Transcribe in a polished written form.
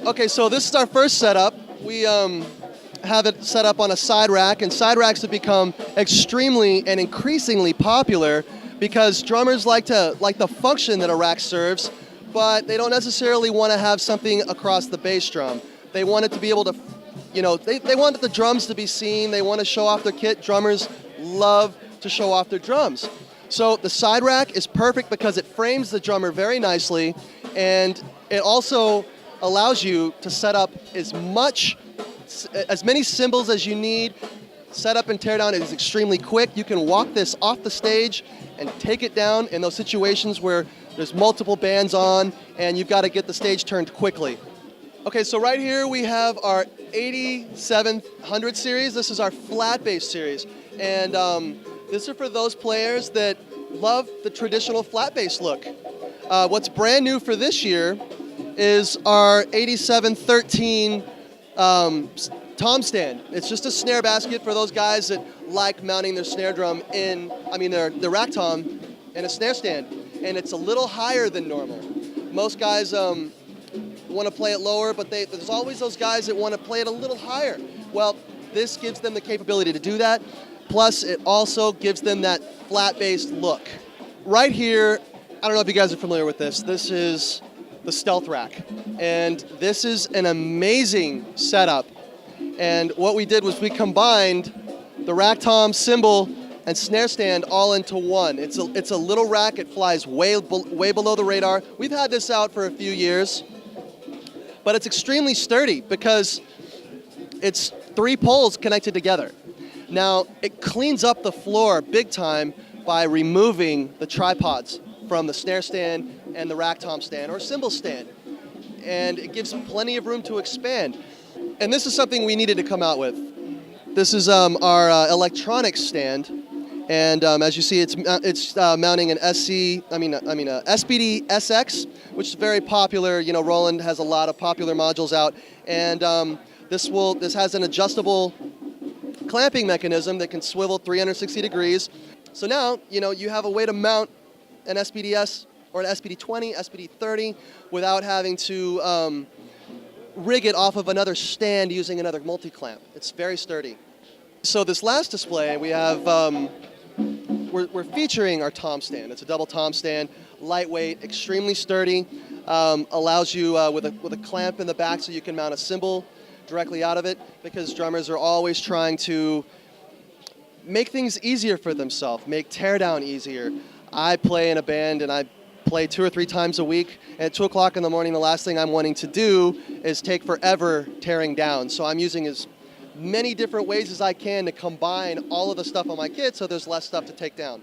Okay, so this is our first setup. We have it set up on a side rack, and side racks have become extremely and increasingly popular because drummers like the function that a rack serves, but they don't necessarily want to have something across the bass drum. They want it to be able to, they want the drums to be seen. They want to show off their kit. Drummers love to show off their drums. So the side rack is perfect because it frames the drummer very nicely, and it also allows you to set up as many cymbals as you need. Setup and teardown is extremely quick. You can walk this off the stage and take it down in those situations where there's multiple bands on and you've got to get the stage turned quickly. Okay, so right here we have our 8700 series. This is our flat bass series. And this is for those players that love the traditional flat bass look. What's brand new for this year is our 8713 tom stand. It's just a snare basket for those guys that like mounting their snare drum their rack tom in a snare stand. And it's a little higher than normal. Most guys want to play it lower, but there's always those guys that want to play it a little higher. Well, this gives them the capability to do that. Plus, it also gives them that flat-based look. Right here, I don't know if you guys are familiar with this. This is the Stealth Rack. And this is an amazing setup. And what we did was we combined the rack tom, cymbal, and snare stand all into one. It's a little rack. It flies way below the radar. We've had this out for a few years, but it's extremely sturdy because it's 3 poles connected together. Now, it cleans up the floor big time by removing the tripods from the snare stand and the rack tom stand or cymbal stand. And it gives plenty of room to expand. And this is something we needed to come out with. This is our electronics stand. And as you see, it's mounting an SPD SX, which is very popular. You know, Roland has a lot of popular modules out. And this has an adjustable clamping mechanism that can swivel 360 degrees. So now, you have a way to mount an SPDS or an SPD20, SPD30 without having to rig it off of another stand using another multi-clamp. It's very sturdy. So this last display, we have, we're featuring our tom stand. It's a double tom stand, lightweight, extremely sturdy, allows you with a clamp in the back so you can mount a cymbal directly out of it, because drummers are always trying to make things easier for themselves, make teardown easier. I play in a band and I play 2 or 3 times a week, and at 2 o'clock in the morning, the last thing I'm wanting to do is take forever tearing down. So I'm using as many different ways as I can to combine all of the stuff on my kit so there's less stuff to take down.